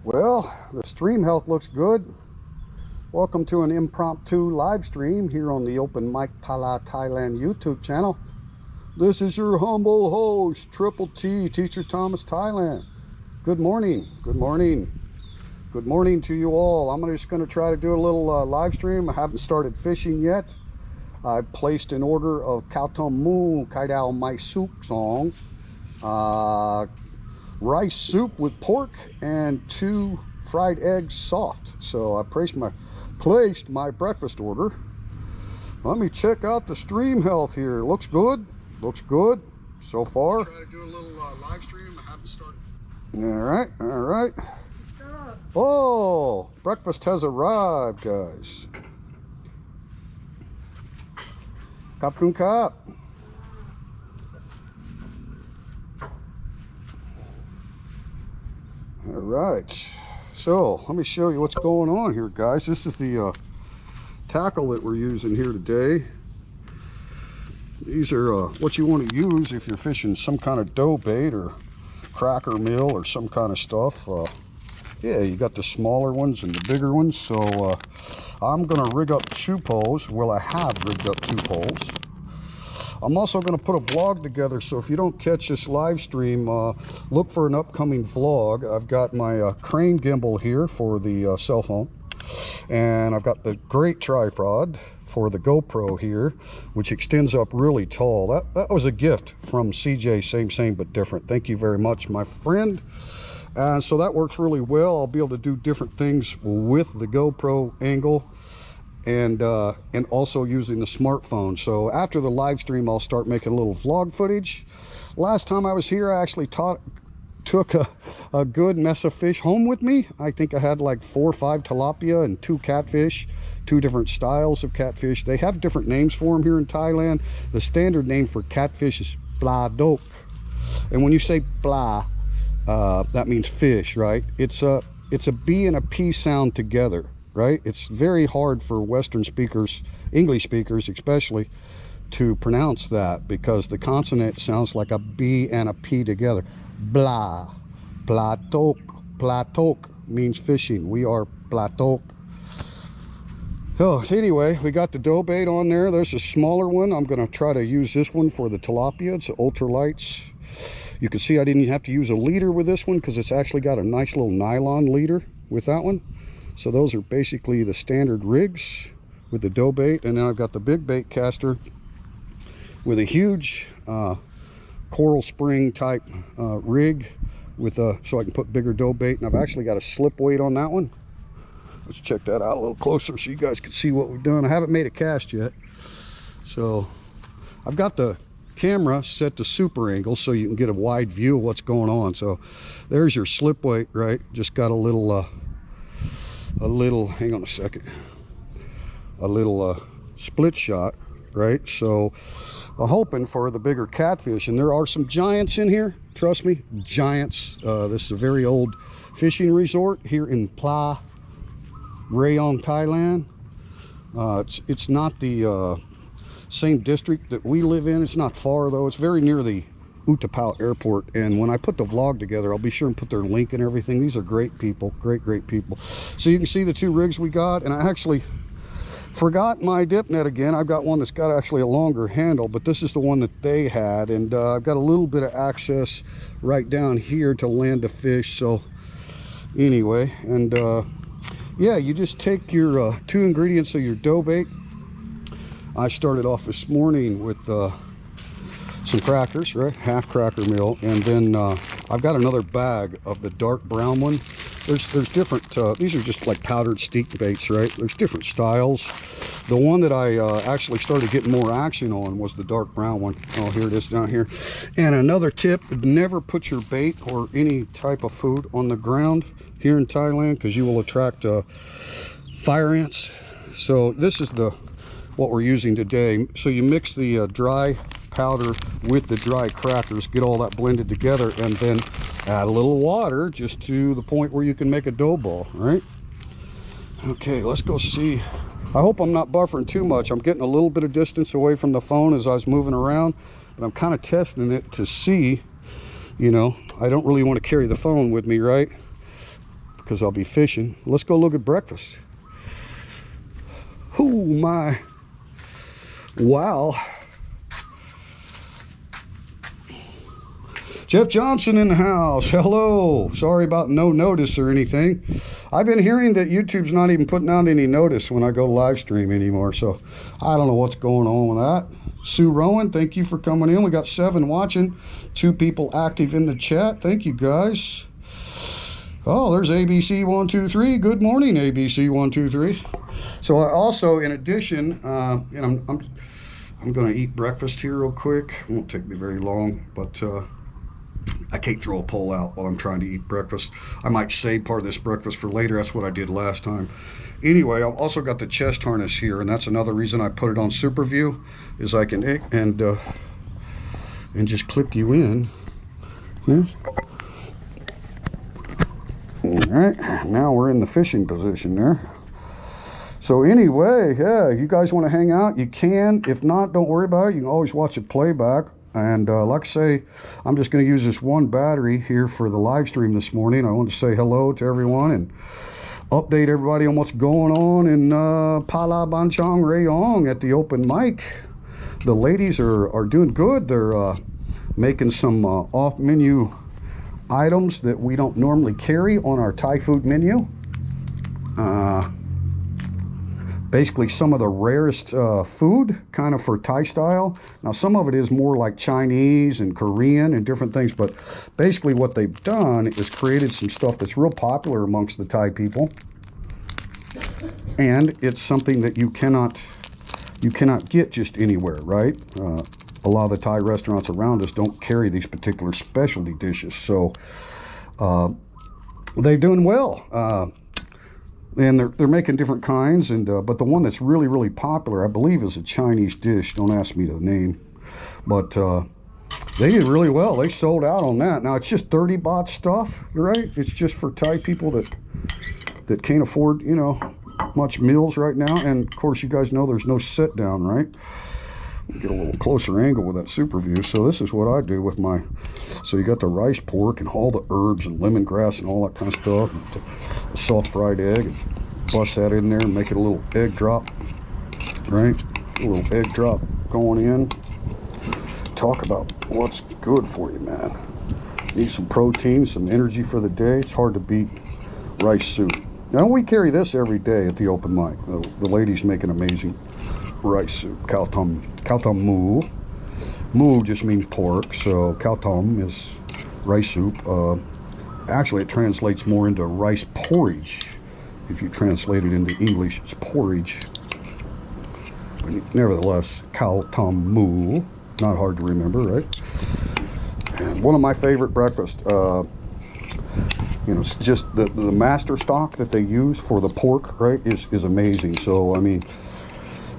Well, the stream health looks good. Welcome to an impromptu live stream here on the Open Mic Pala Thailand YouTube channel. This is your humble host, Triple T, Teacher Thomas Thailand. Good morning, good morning, good morning to you all. I'm just going to try to do a little live stream. I haven't started fishing yet. I've placed an order of Khao Tom Mu Kai Dao Mai Soup Song. Rice soup with pork and 2 fried eggs soft. So I placed my breakfast order. Let me check out the stream health here. Looks good so far. Try to do a little live stream. I haven't started. All right. Oh, breakfast has arrived, guys. Kap kun kap. All right, so let me show you what's going on here, guys. This is the tackle that we're using here today. These are what you want to use if you're fishing some kind of dough bait or cracker meal or some kind of stuff. Yeah, you got the smaller ones and the bigger ones. So I'm gonna rig up 2 poles. Well, I have rigged up 2 poles. I'm also going to put a vlog together, so if you don't catch this live stream, look for an upcoming vlog. I've got my crane gimbal here for the cell phone, and I've got the great tripod for the GoPro here, which extends up really tall. That was a gift from CJ, same but different. Thank you very much, my friend. And so that works really well. I'll be able to do different things with the GoPro angle and also using the smartphone. So after the live stream, I'll start making a little vlog footage. Last time I was here, I actually took a good mess of fish home with me. I think I had like 4 or 5 tilapia and 2 catfish, 2 different styles of catfish. They have different names for them here in Thailand. The standard name for catfish is pla dok. And when you say pla, that means fish, right? It's a B and a P sound together. Right? It's very hard for Western speakers, English speakers especially, to pronounce that because the consonant sounds like a B and a P together. Blah. Platok. Platok means fishing. We are platok. Oh, anyway, we got the dough bait on there. There's a smaller one. I'm going to try to use this one for the tilapia. It's ultralights. You can see I didn't have to use a leader with this one because it's actually got a nice little nylon leader with that one. So those are basically the standard rigs with the dough bait. And then I've got the big bait caster with a huge coral spring type rig with so I can put bigger dough bait. And I've actually got a slip weight on that one. Let's check that out a little closer so you guys can see what we've done. I haven't made a cast yet. So I've got the camera set to super angle so you can get a wide view of what's going on. So there's your slip weight, right? Just got a little hang on a second, a little split shot, right? So I'm hoping for the bigger catfish, and there are some giants in here, trust me, giants. This is a very old fishing resort here in Pla Rayong, Thailand. It's not the same district that we live in. It's not far though. It's very near the Utapao airport, and when I put the vlog together, I'll be sure and put their link and everything. These are great people, great people. So you can see the 2 rigs we got, and I actually forgot my dip net again. I've got one that's got actually a longer handle, but this is the one that they had, and I've got a little bit of access right down here to land a fish. So anyway, and yeah, you just take your 2 ingredients of your dough bait. I started off this morning with some crackers, right? Half cracker meal, and then I've got another bag of the dark brown one. There's different, these are just like powdered steak baits, right? There's different styles. The one that I actually started getting more action on was the dark brown one. Oh, here it is down here. And another tip, never put your bait or any type of food on the ground here in Thailand because you will attract fire ants. So this is what we're using today. So you mix the dry powder with the dry crackers, get all that blended together, and then add a little water just to the point where you can make a dough ball, right? Okay, let's go see. I hope I'm not buffering too much. I'm getting a little bit of distance away from the phone as I was moving around, but I'm kind of testing it to see, you know, I don't really want to carry the phone with me, right? because I'll be fishing. Let's go look at breakfast. Oh my, wow. Jeff Johnson in the house. Hello. Sorry about no notice or anything. I've been hearing that YouTube's not even putting out any notice when I go live stream anymore, so I don't know what's going on with that. Sue Rowan, thank you for coming in. We got 7 watching, 2 people active in the chat. Thank you guys. Oh, there's ABC123. Good morning, ABC123. So I also, in addition, and I'm going to eat breakfast here real quick. It won't take me very long, but I can't throw a pole out while I'm trying to eat breakfast. I might save part of this breakfast for later. That's what I did last time. Anyway, I've also got the chest harness here, and that's another reason I put it on super view, is I can and just clip you in. Yeah. All right, now we're in the fishing position there. So anyway, yeah, you guys want to hang out, you can. If not, don't worry about it. You can always watch it playback. And like I say, I'm just going to use this one battery here for the live stream this morning. I want to say hello to everyone and update everybody on what's going on in Palabanchang Rayong at the open mic. The ladies are doing good. They're making some off-menu items that we don't normally carry on our Thai food menu. Basically some of the rarest food, kind of for Thai style. Now some of it is more like Chinese and Korean and different things, but basically what they've done is created some stuff that's real popular amongst the Thai people, and it's something that you cannot get just anywhere, right? A lot of the Thai restaurants around us don't carry these particular specialty dishes, so they're doing well. And they're making different kinds, and but the one that's really popular, I believe, is a Chinese dish. Don't ask me the name, but they did really well. They sold out on that. Now it's just 30 baht stuff, right? It's just for Thai people that can't afford, you know, much meals right now. And of course, you guys know there's no sit down, right? Get a little closer angle with that super view. So this is what I do with my, so you got the rice pork and all the herbs and lemongrass and all that kind of stuff, and the soft fried egg, and bust that in there and make it a little egg drop, right? A little egg drop going in. Talk about what's good for you, man. Need some protein, some energy for the day. It's hard to beat rice soup. Now we carry this every day at the open mic. The ladies make an amazing rice soup. Khao tom mu. Mu just means pork, so khao tom is rice soup. Actually, it translates more into rice porridge. If you translate it into English, it's porridge. But nevertheless, khao tom mu. Not hard to remember, right? And one of my favorite breakfasts, you know, it's just the master stock that they use for the pork, right, is amazing. So, I mean,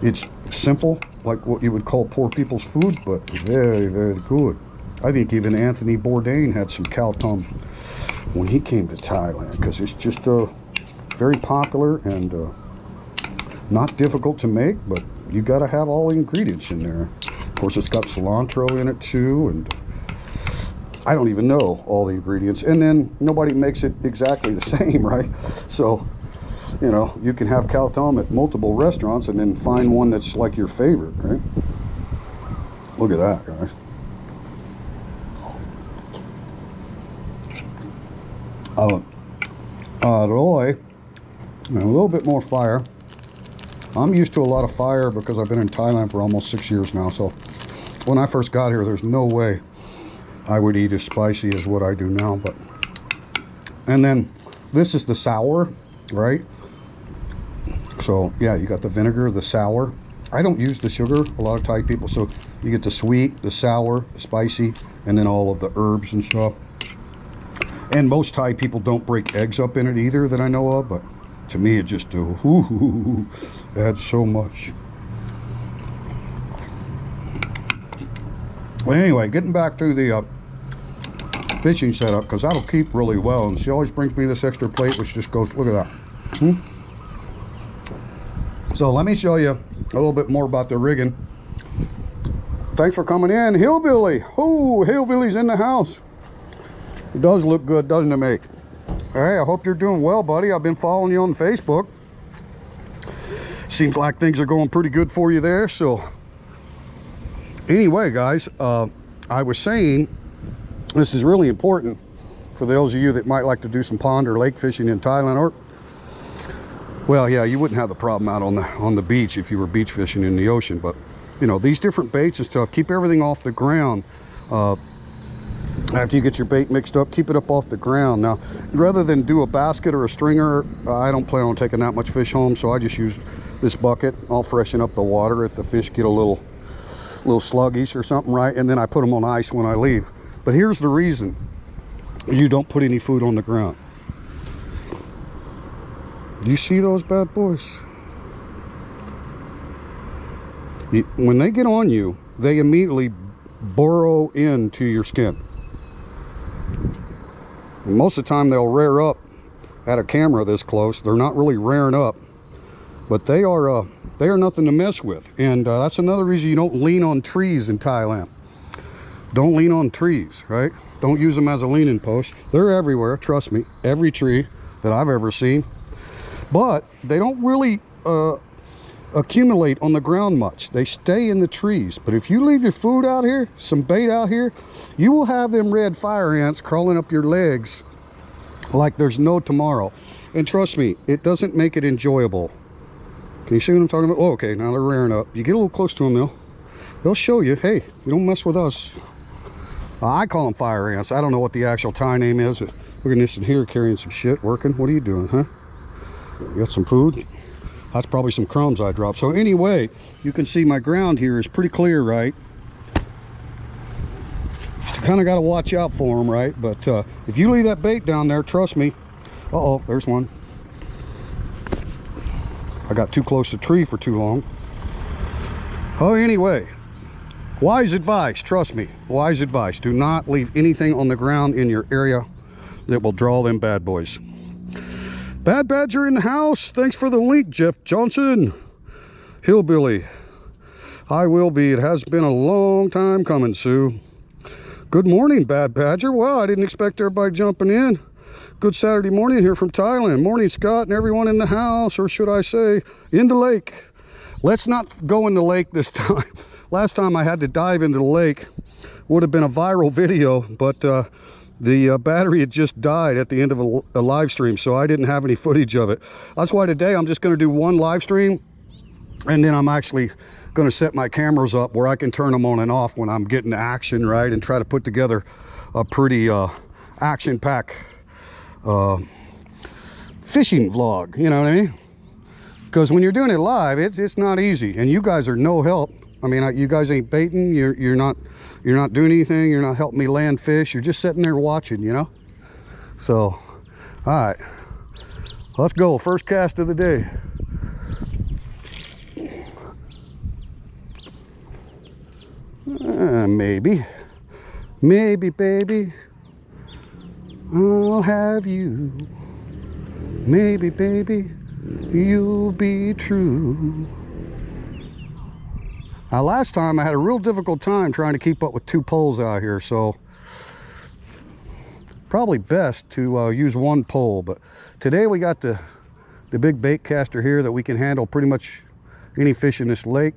it's simple, like what you would call poor people's food, but very good. I think even Anthony Bourdain had some khao tom when he came to Thailand, because it's just very popular and not difficult to make, but you got to have all the ingredients in there. Of course, it's got cilantro in it too, and I don't even know all the ingredients. And then nobody makes it exactly the same, right? So, you know, you can have khao tom at multiple restaurants and then find one that's like your favorite, right? Look at that, guys. Roy, a little bit more fire. I'm used to a lot of fire because I've been in Thailand for almost 6 years now. So when I first got here, there's no way I would eat as spicy as what I do now. But, and then this is the sour, right? So yeah, you got the vinegar, the sour. I don't use the sugar, a lot of Thai people. So you get the sweet, the sour, the spicy, and then all of the herbs and stuff. And most Thai people don't break eggs up in it either that I know of, but to me it just adds so much. Well, anyway, getting back to the fishing setup, because that'll keep really well. And she always brings me this extra plate, which just goes, look at that. So let me show you a little bit more about the rigging. Thanks for coming in, Hillbilly. Oh, Hillbilly's in the house. It does look good, doesn't it, mate? Hey, I hope you're doing well, buddy. I've been following you on Facebook. Seems like things are going pretty good for you there. So anyway, guys, I was saying this is really important for those of you that might like to do some pond or lake fishing in Thailand. Or, well, yeah, you wouldn't have the problem out on the beach if you were beach fishing in the ocean. But you know, these different baits and stuff, keep everything off the ground. After you get your bait mixed up, keep it up off the ground. Now, rather than do a basket or a stringer, I don't plan on taking that much fish home, so I just use this bucket. I'll freshen up the water if the fish get a little sluggish or something, right? And then I put them on ice when I leave. But here's the reason you don't put any food on the ground. Do you see those bad boys? When they get on you, they immediately burrow into your skin. And most of the time they'll rear up at a camera this close. They're not really rearing up, but they are nothing to mess with. And that's another reason you don't lean on trees in Thailand. Don't lean on trees, right? Don't use them as a leaning post. They're everywhere, trust me, every tree that I've ever seen. But they don't really accumulate on the ground much. They stay in the trees. But if you leave your food out here, some bait out here, you will have them red fire ants crawling up your legs like there's no tomorrow. And trust me, it doesn't make it enjoyable. Can you see what I'm talking about? Oh, okay, now they're rearing up. You get a little close to them, they'll show you, hey, you don't mess with us. I call them fire ants. I don't know what the actual Thai name is. Look at this in here carrying some shit, working. What are you doing, huh? You got some food? That's probably some crumbs I dropped. So anyway, you can see my ground here is pretty clear, right? You kind of got to watch out for them, right? But if you leave that bait down there, trust me. Uh-oh, there's one. I got too close to the tree for too long. Oh, anyway, wise advice, trust me, wise advice. Do not leave anything on the ground in your area that will draw them bad boys. Bad Badger in the house. Thanks for the link, Jeff Johnson. Hillbilly. I will be. It has been a long time coming, Sue. Good morning, Bad Badger. Wow, I didn't expect everybody jumping in. Good Saturday morning here from Thailand. Morning, Scott, and everyone in the house, or should I say, in the lake. Let's not go in the lake this time. Last time I had to dive into the lake. Would have been a viral video, but the battery had just died at the end of a live stream, so I didn't have any footage of it. That's why today I'm just going to do one live stream, and then I'm actually going to set my cameras up where I can turn them on and off when I'm getting action, right, and try to put together a pretty action-packed fishing vlog, you know what I mean? Because when you're doing it live, it's not easy, and you guys are no help. I mean, you guys ain't baiting, you're not doing anything, you're not helping me land fish, you're just sitting there watching, you know? So, all right, let's go. First cast of the day. Maybe, baby, I'll have you. Maybe, baby, you'll be true. Now, last time I had a real difficult time trying to keep up with two poles out here, so probably best to use one pole. But today we got the big bait caster here that we can handle pretty much any fish in this lake.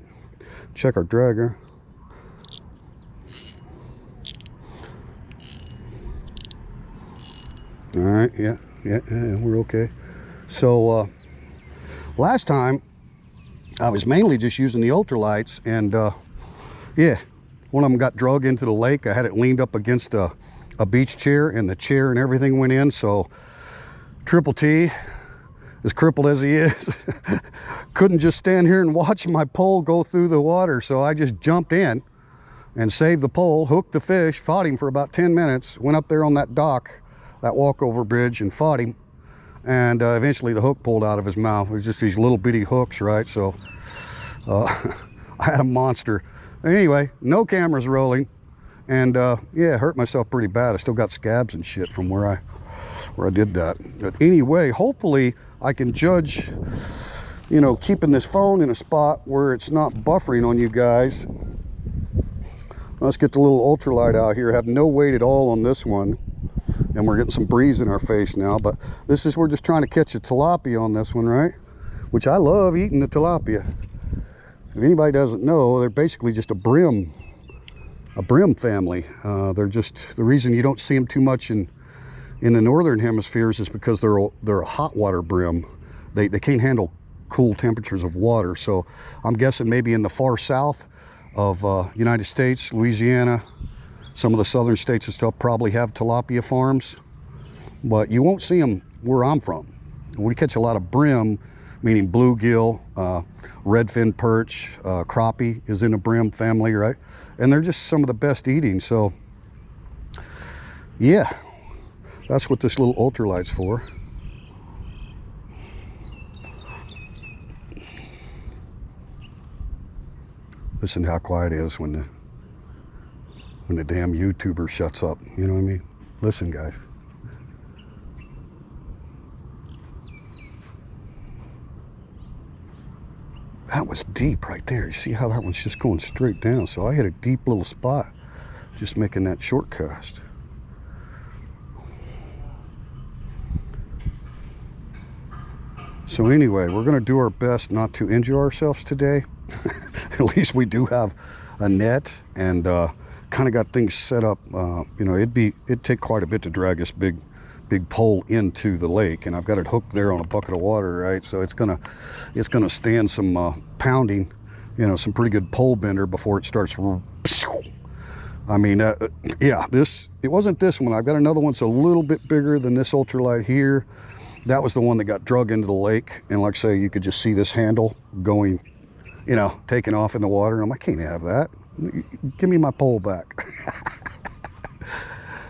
Check our dragger. All right, yeah, we're okay. So last time I was mainly just using the ultralights, and yeah, one of them got drug into the lake. I had it leaned up against a beach chair, and the chair and everything went in. So Triple T, as crippled as he is, couldn't just stand here and watch my pole go through the water. So I just jumped in and saved the pole, hooked the fish, fought him for about 10 minutes, went up there on that dock, that walkover bridge, and fought him. And eventually the hook pulled out of his mouth. It was just these little bitty hooks, right? So I had a monster. Anyway, no cameras rolling, and yeah, hurt myself pretty bad. I still got scabs and shit from where I did that. But anyway, hopefully I can judge, you know, keeping this phone in a spot where it's not buffering on you guys. Let's get the little ultralight out here. I have no weight at all on this one. and we're getting some breeze in our face now. But this is, we're just trying to catch a tilapia on this one, right? Which I love eating the tilapia. If anybody doesn't know, they're basically just a brim family. They're just, the reason you don't see them too much in the northern hemispheres is because they're a hot water brim. They can't handle cool temperatures of water. So I'm guessing maybe in the far south of United States, Louisiana, some of the southern states and stuff probably have tilapia farms, but you won't see them where I'm from. We catch a lot of brim, meaning bluegill, redfin perch, crappie is in a brim family, right? And they're just some of the best eating. So yeah, that's what this little ultralight's for. Listen how quiet it is when the damn YouTuber shuts up. You know what I mean? Listen, guys. That was deep right there. You see how that one's just going straight down? So I hit a deep little spot just making that short cast. So anyway, we're going to do our best not to injure ourselves today. At least we do have a net and kind of got things set up. You know, it'd take quite a bit to drag this big pole into the lake, and I've got it hooked there on a bucket of water, right? So it's gonna stand some pounding, you know, some pretty good pole bender before it starts. I mean, yeah, it wasn't this one. I've got another one that's a little bit bigger than this ultralight here. That was the one that got drug into the lake, and like I say, you could just see this handle going, you know, taking off in the water. I'm like, I can't have that. Give me my pole back.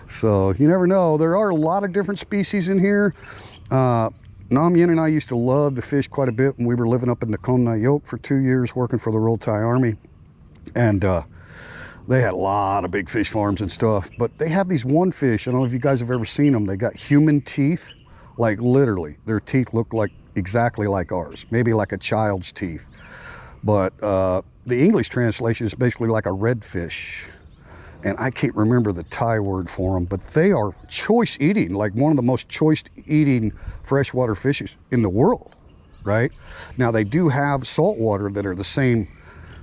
So you never know. There are a lot of different species in here. Nam Yin and I used to love to fish quite a bit when we were living up in the Nakhon Nayok for 2 years working for the Royal Thai Army. And they had a lot of big fish farms and stuff. But they have these one fish. I don't know if you guys have ever seen them. They got human teeth. Like literally, their teeth look like exactly like ours. Maybe like a child's teeth. But the English translation is basically like a redfish. And I can't remember the Thai word for them, but they are choice eating, like one of the most choice eating freshwater fishes in the world, right? Now they do have saltwater that are the same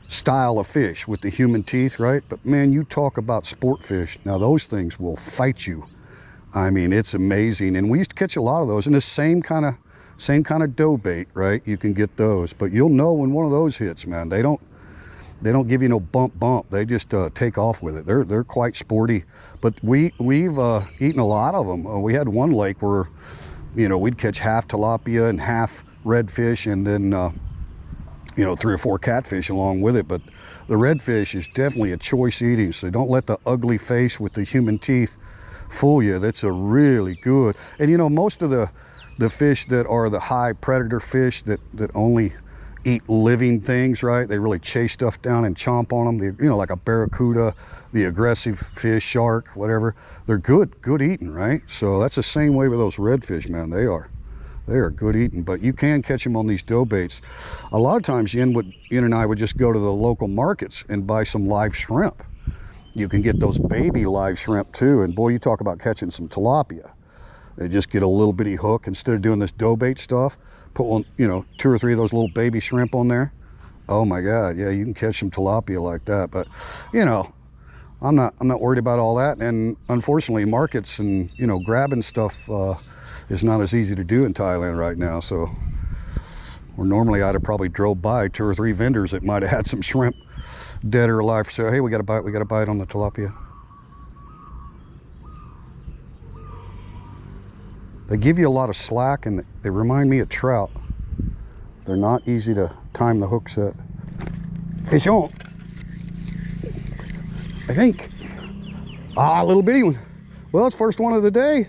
style of fish with the human teeth, right? But man, you talk about sport fish. Now those things will fight you. I mean, it's amazing. And we used to catch a lot of those in the same kind of dough bait, right? You can get those, but you'll know when one of those hits, man. They don't give you no bump. They just take off with it. They're quite sporty. But we've eaten a lot of them. We had one lake where, you know, we'd catch half tilapia and half redfish, and then you know, 3 or 4 catfish along with it. But the redfish is definitely a choice eating. So don't let the ugly face with the human teeth fool you. That's a really good. And you know, most of the fish that are the high predator fish that only eat living things, right? They really chase stuff down and chomp on them. You know, like a barracuda, the aggressive fish, shark, whatever. They're good eating, right? So that's the same way with those redfish, man. They are good eating, but you can catch them on these dough baits. A lot of times Yin and I would just go to the local markets and buy some live shrimp. You can get those baby live shrimp too, and boy, you talk about catching some tilapia. They just get a little bitty hook instead of doing this dough bait stuff. Put one, you know, 2 or 3 of those little baby shrimp on there. Oh my God, yeah, you can catch some tilapia like that. But you know, I'm not worried about all that. And unfortunately, markets and, you know, grabbing stuff is not as easy to do in Thailand right now. So, where normally I'd have probably drove by 2 or 3 vendors that might have had some shrimp, dead or alive. So hey, we got a bite on the tilapia. They give you a lot of slack, and they remind me of trout. They're not easy to time the hook set. Fish on. I think. Ah, a little bitty one. Well, it's first one of the day.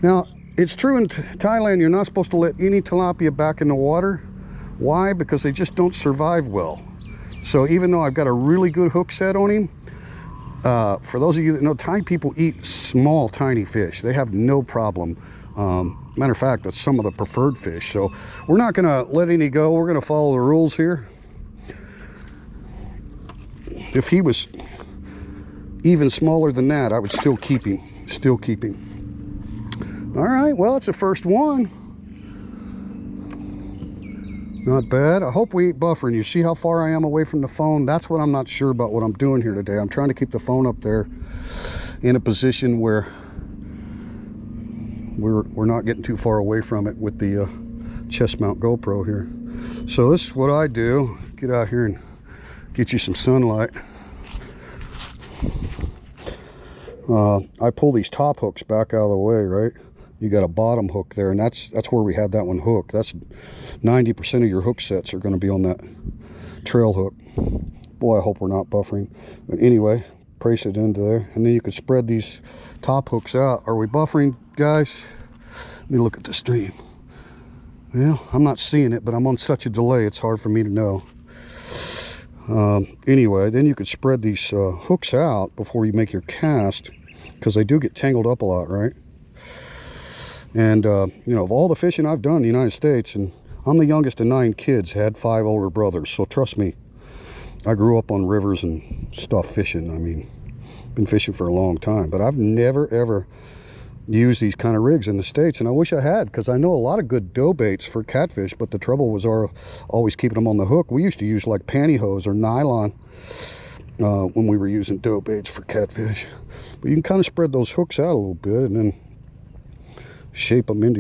Now, it's true in Thailand, you're not supposed to let any tilapia back in the water. Why? Because they just don't survive well. So even though I've got a really good hook set on him, for those of you that know, Thai people eat small, tiny fish. They have no problem. Matter of fact, that's some of the preferred fish. So we're not going to let any go. We're going to follow the rules here. If he was even smaller than that, I would still keep him. Still keeping. All right, well, it's the first one. Not bad. I hope we ain't buffering. You see how far I am away from the phone? That's what I'm not sure about what I'm doing here today. I'm trying to keep the phone up there in a position where we're not getting too far away from it with the chest mount GoPro here. So this is what I do. Get out here and get you some sunlight. I pull these top hooks back out of the way, right? You got a bottom hook there, and that's where we had that one hooked. That's 90% of your hook sets are going to be on that trail hook. Boy, I hope we're not buffering. But anyway, brace it into there, and then you can spread these top hooks out. Are we buffering, guys? Let me look at the stream. Well, I'm not seeing it, but I'm on such a delay, it's hard for me to know. Anyway, then you could spread these hooks out before you make your cast, because they do get tangled up a lot, right? And you know, of all the fishing I've done in the United States, and I'm the youngest of 9 kids, had 5 older brothers, so trust me, I grew up on rivers and stuff fishing. I mean, been fishing for a long time, but I've never ever used these kind of rigs in the States, and I wish I had, because I know a lot of good dough baits for catfish, but the trouble was always keeping them on the hook. We used to use like pantyhose or nylon when we were using dough baits for catfish. But you can kind of spread those hooks out a little bit and then shape them into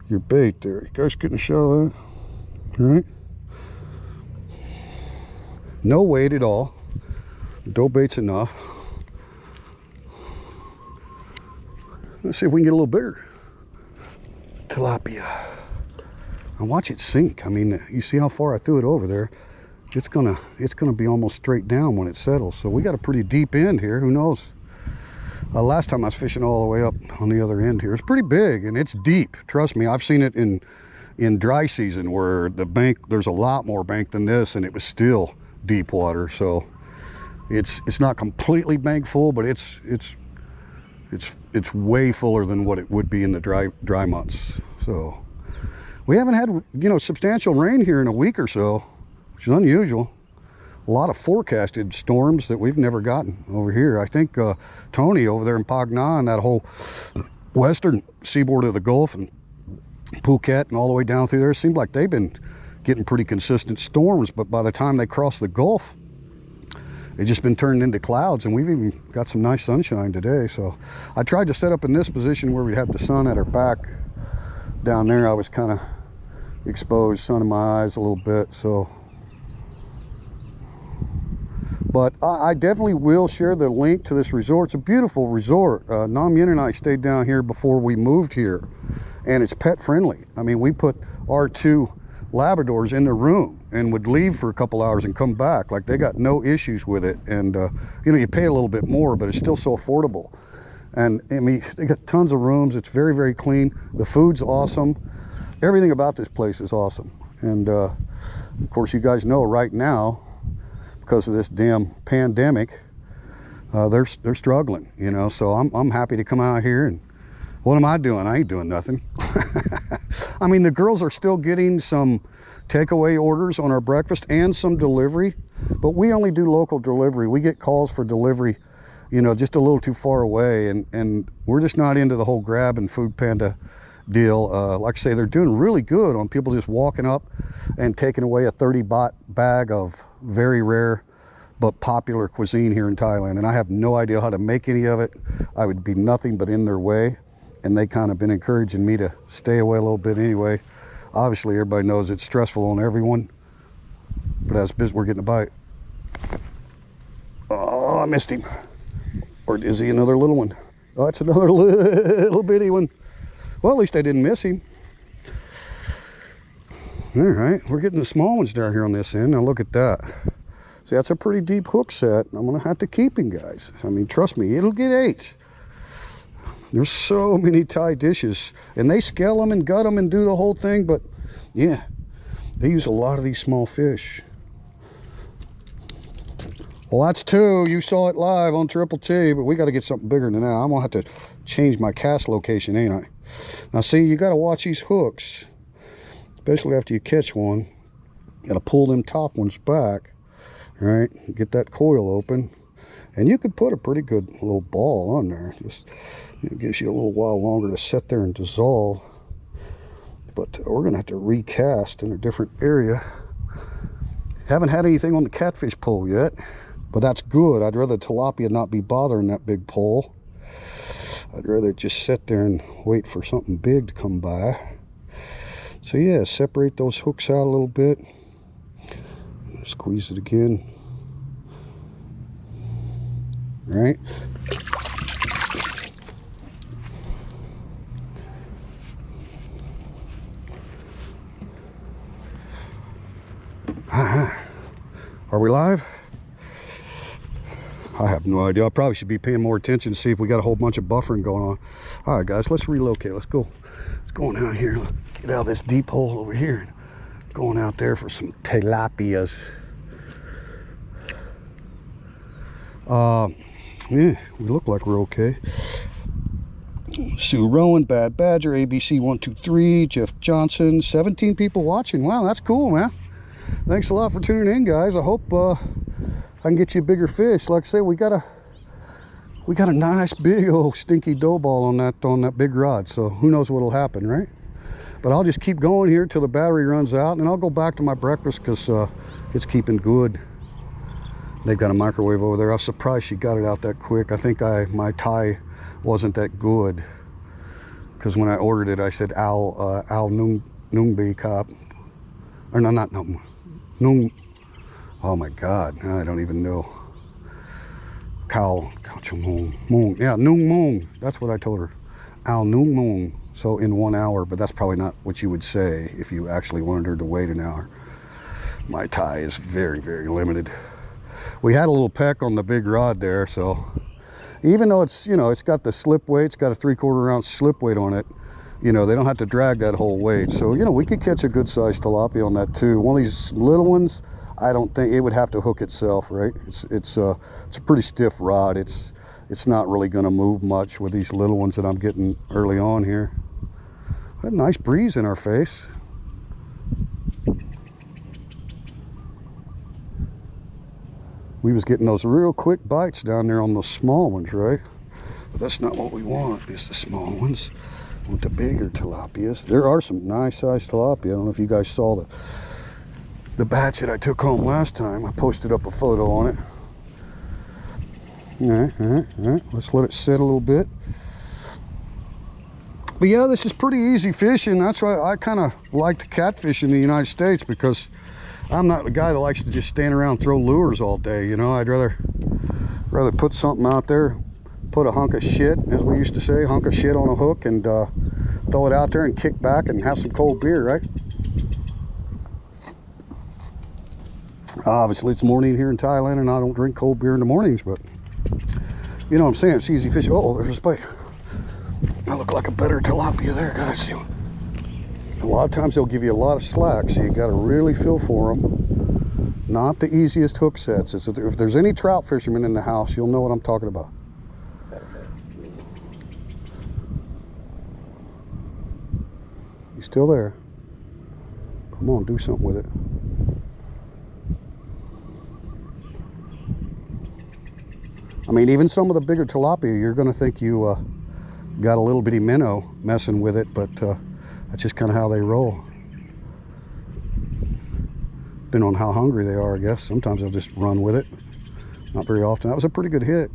your bait there. You guys getting a shot of that? All right. No weight at all. Dough bait's enough. Let's see if we can get a little bigger. Tilapia. And watch it sink. I mean, you see how far I threw it over there? It's gonna be almost straight down when it settles. So we got a pretty deep end here. Who knows? Last time I was fishing all the way up on the other end here. It's pretty big and it's deep. Trust me, I've seen it in dry season where the bank, there's a lot more bank than this, and it was still deep water. So it's not completely bank full, but it's way fuller than what it would be in the dry months. So we haven't had, you know, substantial rain here in a week or so, which is unusual. A lot of forecasted storms that we've never gotten over here. I think Tony over there in Pagna and that whole western seaboard of the Gulf and Phuket and all the way down through there, it seemed like they've been getting pretty consistent storms, but by the time they cross the Gulf, it's just been turned into clouds, and we've even got some nice sunshine today. So I tried to set up in this position where we have the sun at our back. Down there I was kind of exposed, sun in my eyes a little bit. So, but I definitely will share the link to this resort. It's a beautiful resort. Nam Yin and I stayed down here before we moved here, and it's pet friendly. I mean, we put our 2 Labradors in the room and would leave for a couple hours and come back. Like, they got no issues with it. And you know, you pay a little bit more, but it's still so affordable. And I mean, they got tons of rooms. It's very, very clean. The food's awesome. Everything about this place is awesome. And of course, you guys know right now, because of this damn pandemic, they're struggling, you know. So I'm happy to come out here. And what am I doing? I ain't doing nothing. I mean, the girls are still getting some takeaway orders on our breakfast and some delivery, but we only do local delivery. We get calls for delivery, you know, just a little too far away, and we're just not into the whole Grab and Food Panda deal. Like I say, they're doing really good on people just walking up and taking away a 30-baht bag of very rare but popular cuisine here in Thailand, and I have no idea how to make any of it. I would be nothing but in their way, and they kind of been encouraging me to stay away a little bit anyway. Obviously, everybody knows it's stressful on everyone, but as business, we're getting a bite. Oh, I missed him. Or is he another little one? Oh, it's another little bitty one. Well, at least I didn't miss him. All right, we're getting the small ones down here on this end. Now look at that. See, that's a pretty deep hook set. I'm gonna have to keep him, guys. I mean, trust me, it'll get 8. There's so many Thai dishes, and they scale them and gut them and do the whole thing, but yeah, they use a lot of these small fish. Well, that's 2. You saw it live on Triple T, but we got to get something bigger than that. I'm gonna have to change my cast location, ain't I? Now see, you got to watch these hooks, especially after you catch one. You got to pull them top ones back, all right? Get that coil open, And you could put a pretty good little ball on there. Just, it gives you a little while longer to sit there and dissolve. But we're gonna have to recast in a different area. Haven't had anything on the catfish pole yet, but that's good. I'd rather tilapia not be bothering that big pole. I'd rather just sit there and wait for something big to come by. So yeah, separate those hooks out a little bit. Squeeze it again. All right. Are we live? I have no idea. I probably should be paying more attention to see if we got a whole bunch of buffering going on. All right, guys, let's relocate. Let's go. Let's go out here. Get out of this deep hole over here. Going out there for some tilapias. Yeah, we look like we're okay. Sue Rowan, Bad Badger, ABC 123, Jeff Johnson, 17 people watching. Wow, that's cool, man. Thanks a lot for tuning in, guys. I hope I can get you a bigger fish. Like I say, we got a nice big old stinky dough ball on that big rod. So who knows what'll happen, right? But I'll just keep going here till the battery runs out, and I'll go back to my breakfast because it's keeping good. They've got a microwave over there. I was surprised she got it out that quick. I think my Thai wasn't that good because when I ordered it, I said Ao Nung Bi Kap. Or no, not Nung. Oh my God, I don't even know. Cow Chung Mung. Yeah, Nung Mung. That's what I told her. Ao Nung Mung. So in 1 hour, but that's probably not what you would say if you actually wanted her to wait an hour. My Thai is very, very limited. We had a little peck on the big rod there, so even though it's, you know, it's got the slip weight, it's got a 3/4 ounce slip weight on it, you know, they don't have to drag that whole weight. So, you know, we could catch a good sized tilapia on that too. One of these little ones, I don't think it would have to hook itself, right? It's a pretty stiff rod. It's not really going to move much with these little ones that I'm getting early on here. A nice breeze in our face. We was getting those real quick bites down there on those small ones, right? But that's not what we want, is the small ones. We want the bigger tilapias. There are some nice sized tilapia. I don't know if you guys saw the batch that I took home last time. I posted up a photo on it. All right. Let's let it sit a little bit. But yeah, this is pretty easy fishing. That's why I kind of like to catfish in the United States, because I'm not the guy that likes to just stand around and throw lures all day, you know. I'd rather put something out there, put a hunk of shit, as we used to say, hunk of shit on a hook, and throw it out there and kick back and have some cold beer, right? Obviously, it's morning here in Thailand, and I don't drink cold beer in the mornings, but you know what I'm saying, it's easy fishing. Oh, there's a spike. I look like a better tilapia there, guys. A lot of times they'll give you a lot of slack, so you got to really feel for them. Not the easiest hook sets. If there's any trout fishermen in the house, you'll know what I'm talking about. You still there? Come on, do something with it. I mean, even some of the bigger tilapia, you're going to think you got a little bitty minnow messing with it, but that's just kind of how they roll. Depending on how hungry they are, I guess. Sometimes they'll just run with it. Not very often. That was a pretty good hit.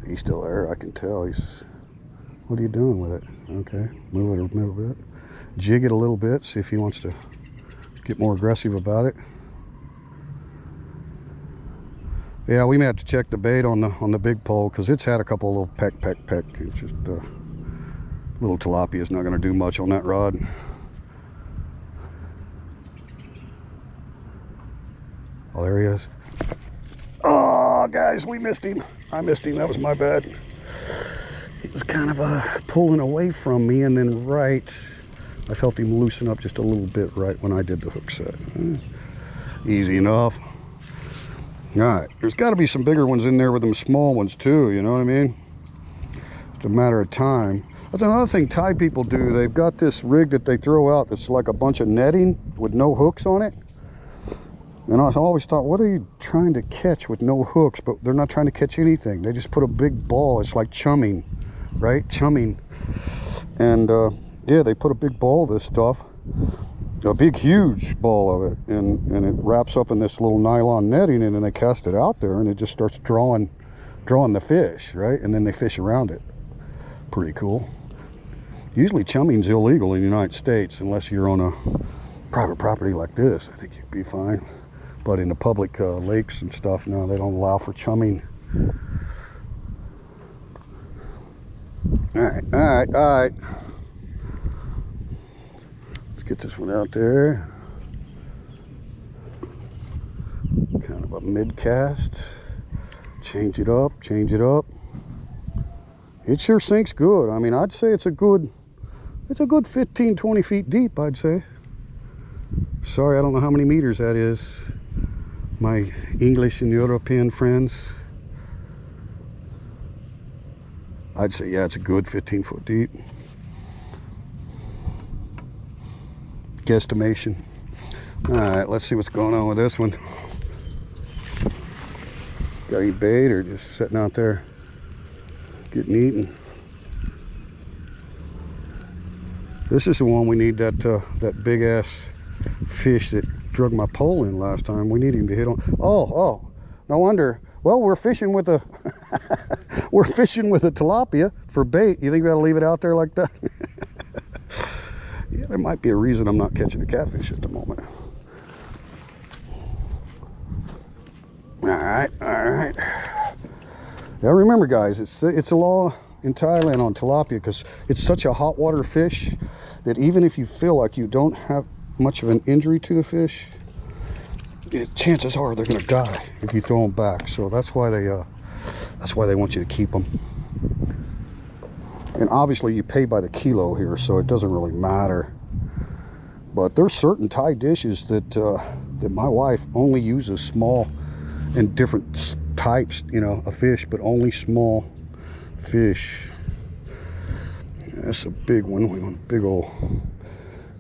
He's still there, I can tell. What are you doing with it? Okay, move it a little bit. Jig it a little bit, see if he wants to get more aggressive about it. Yeah, we may have to check the bait on the big pole, because it's had a couple of little peck. It's just little tilapia is not going to do much on that rod. Oh, there he is. Oh, guys, we missed him. I missed him. That was my bad. He was kind of pulling away from me, and then I felt him loosen up just a little bit right when I did the hook set. Easy enough. All right, there's got to be some bigger ones in there with them small ones too, you know what I mean? It's a matter of time. That's another thing Thai people do. They've got this rig that they throw out that's like a bunch of netting with no hooks on it. And I always thought, what are you trying to catch with no hooks? But they're not trying to catch anything. They just put a big ball. It's like chumming, right? Chumming. And yeah, they put a big ball of this stuff, a big huge ball of it, and it wraps up in this little nylon netting, and then they cast it out there, and it just starts drawing the fish, right? And then they fish around it. Pretty cool. Usually chumming's illegal in the United States unless you're on a private property like this. I think you'd be fine. But in the public lakes and stuff, no, they don't allow for chumming. All right. Let's get this one out there. Kind of a mid-cast. Change it up. It sure sinks good. I mean, I'd say it's a good 15, 20 feet deep, I'd say. Sorry, I don't know how many meters that is, my English and European friends. I'd say, yeah, it's a good 15 foot deep. Guesstimation. All right, let's see what's going on with this one. Got any bait or just sitting out there getting eaten? This is the one we need, that big ass fish that drug my pole in last time. We need him to hit on. Oh, no wonder. Well, we're fishing with a we're fishing with a tilapia for bait. You think we ought to leave it out there like that? Yeah, there might be a reason I'm not catching a catfish at the moment. All right. Now remember, guys, it's a law in Thailand on tilapia because it's such a hot water fish that even if you feel like you don't have much of an injury to the fish, chances are they're going to die if you throw them back. So that's why they want you to keep them. And obviously you pay by the kilo here, so it doesn't really matter. But there's certain Thai dishes that that my wife only uses small and different types, you know, of fish, but only small fish. That's a big one. We want a big old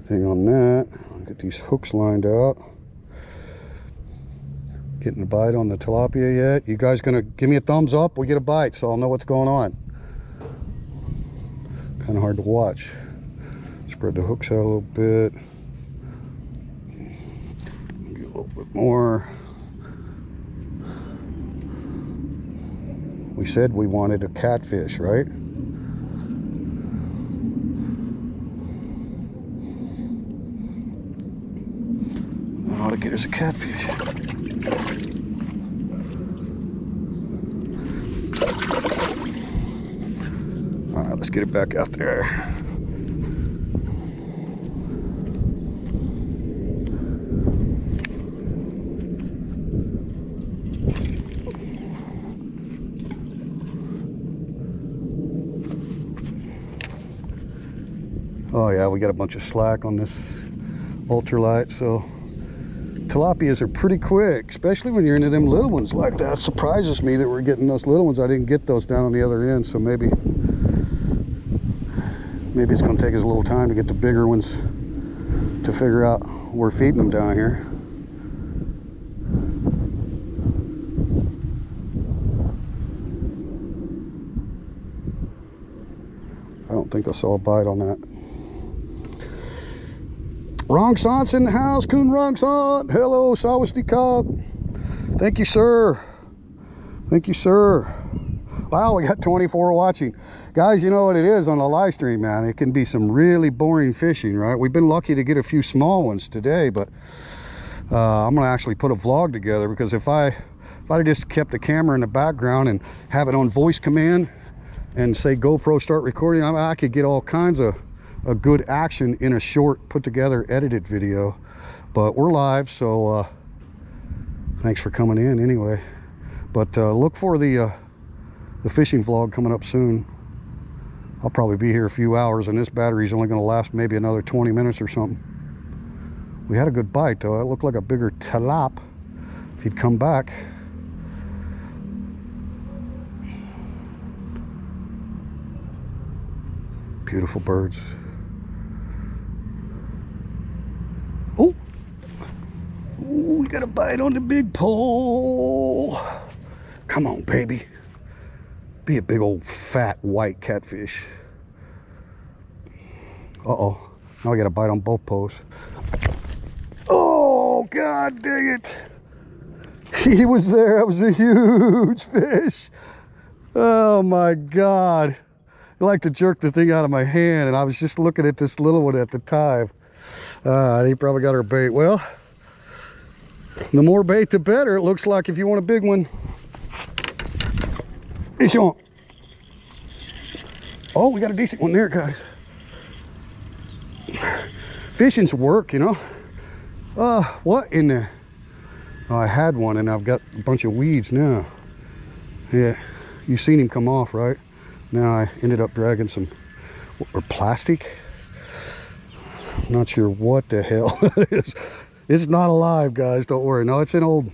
thing on that. Get these hooks lined out. Getting a bite on the tilapia yet? You guys gonna give me a thumbs up? We get a bite, so I'll know what's going on. Kind of hard to watch. Spread the hooks out a little bit. Get a little bit more. We said we wanted a catfish, right? I ought to get us a catfish. All right, let's get it back out there. Oh yeah, we got a bunch of slack on this ultralight, so tilapias are pretty quick, especially when you're into them little ones like that. It surprises me that we're getting those little ones. I didn't get those down on the other end, so maybe it's going to take us a little time to get the bigger ones to figure out we're feeding them down here. I don't think I saw a bite on that. Rongsan's in the house. Kun Rongsan. Hello, Sawadee. Thank you, sir. Thank you, sir. Wow, we got 24 watching. Guys, you know what it is on the live stream, man. It can be some really boring fishing, right? We've been lucky to get a few small ones today, but I'm going to actually put a vlog together, because if I just kept the camera in the background and have it on voice command and say GoPro start recording, I could get all kinds of a good action in a short put together edited video. But we're live, so thanks for coming in anyway. But look for the fishing vlog coming up soon. I'll probably be here a few hours, and this battery's only going to last maybe another 20 minutes or something. We had a good bite though. It looked like a bigger tilap if he'd come back. Beautiful birds. Oh, we got got a bite on the big pole. Come on, baby. Be a big old fat white catfish. Uh-oh. Now I got a bite on both poles. Oh, God dang it. He was there. That was a huge fish. Oh, my God. I like to jerk the thing out of my hand, and I was just looking at this little one at the time. He probably got her bait. Well, the more bait, the better. It looks like if you want a big one. Hey, Sean. Oh, we got a decent one there, guys. Fishing's work, you know. What in there? Oh, I had one, and I've got a bunch of weeds now. Yeah, you've seen him come off, right? Now I ended up dragging some or plastic. I'm not sure what the hell it is. It's not alive, guys, don't worry. No, it's an old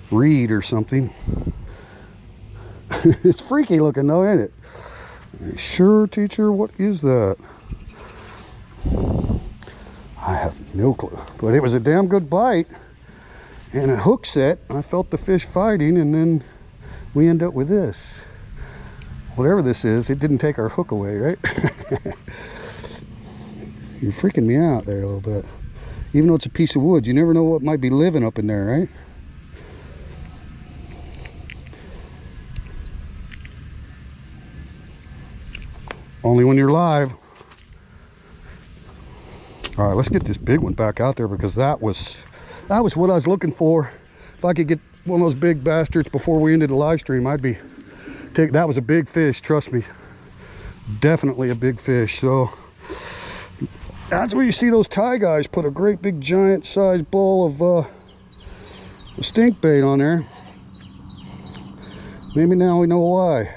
reed or something. It's freaky looking though, ain't it? Sure, teacher, what is that? I have no clue, but it was a damn good bite and a hook set. I felt the fish fighting, and then we end up with this. Whatever this is, it didn't take our hook away, right? You're freaking me out there a little bit. Even though it's a piece of wood, you never know what might be living up in there, right? Only when you're live. All right, let's get this big one back out there, because that was what I was looking for. If I could get one of those big bastards before we ended the live stream, I'd be that was a big fish, trust me. Definitely a big fish. So that's where you see those Thai guys put a great big giant sized ball of stink bait on there. Maybe now we know why.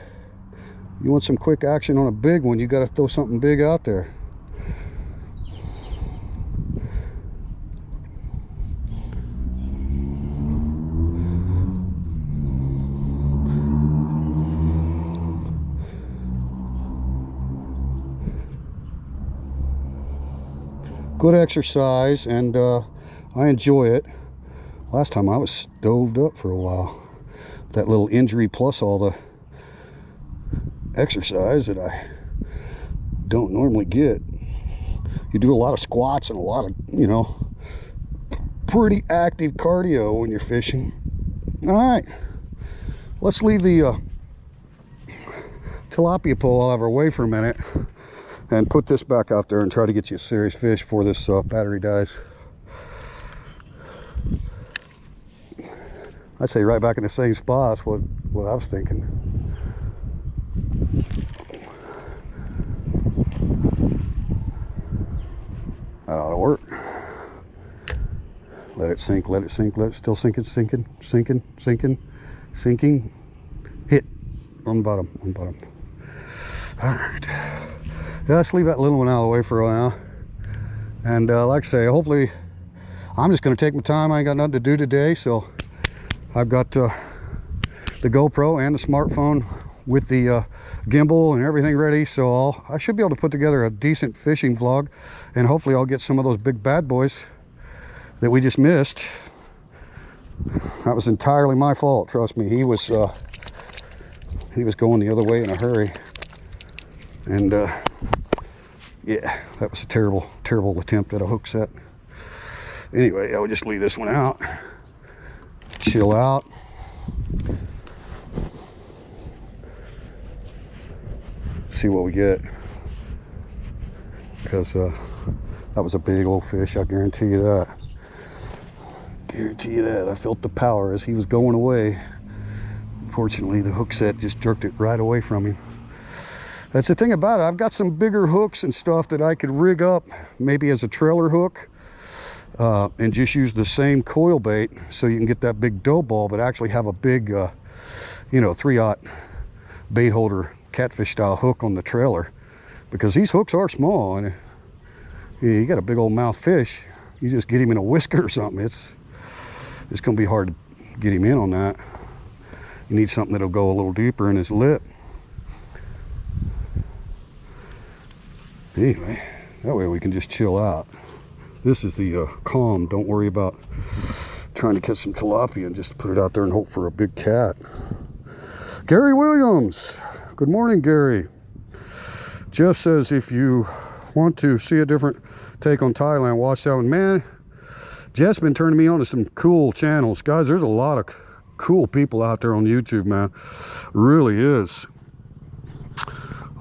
You want some quick action on a big one, you got to throw something big out there. Good exercise, and I enjoy it. Last time I was stoved up for a while. That little injury plus all the exercise that I don't normally get. You do a lot of squats and a lot of, you know, pretty active cardio when you're fishing. All right, let's leave the tilapia pole out of our way for a minute and put this back out there and try to get you a serious fish before this battery dies. I'd say right back in the same spot. That's what I was thinking. That ought to work. Let it sink, let it sink, let it still sinking, sinking, sinking, sinking, sinking. Hit on the bottom, on the bottom. All right. Yeah, let's leave that little one out of the way for a while. And like I say, hopefully, I'm just going to take my time. I ain't got nothing to do today, so I've got the GoPro and the smartphone with the gimbal and everything ready. So I should be able to put together a decent fishing vlog, and hopefully I'll get some of those big bad boys that we just missed. That was entirely my fault, trust me. He was going the other way in a hurry. And yeah, that was a terrible attempt at a hook set. Anyway, I would just leave this one out, chill out. See what we get, because that was a big old fish, I guarantee you that. Guarantee you that. I felt the power as he was going away. Unfortunately, the hook set just jerked it right away from him. That's the thing about it. I've got some bigger hooks and stuff that I could ring up maybe as a trailer hook and just use the same coil bait, so you can get that big dough ball, but actually have a big you know, 3/0 bait holder catfish style hook on the trailer, because these hooks are small, and you got a big old mouth fish, you just get him in a whisker or something, it's gonna be hard to get him in on that. You need something that'll go a little deeper in his lip. Anyway, that way we can just chill out. This is the calm, don't worry about trying to catch some tilapia and just put it out there and hope for a big cat. Gary Williams. Good morning, Gary. Jeff says if you want to see a different take on Thailand, watch that one. Man, Jeff's been turning me on to some cool channels. Guys, there's a lot of cool people out there on YouTube, man. Really is.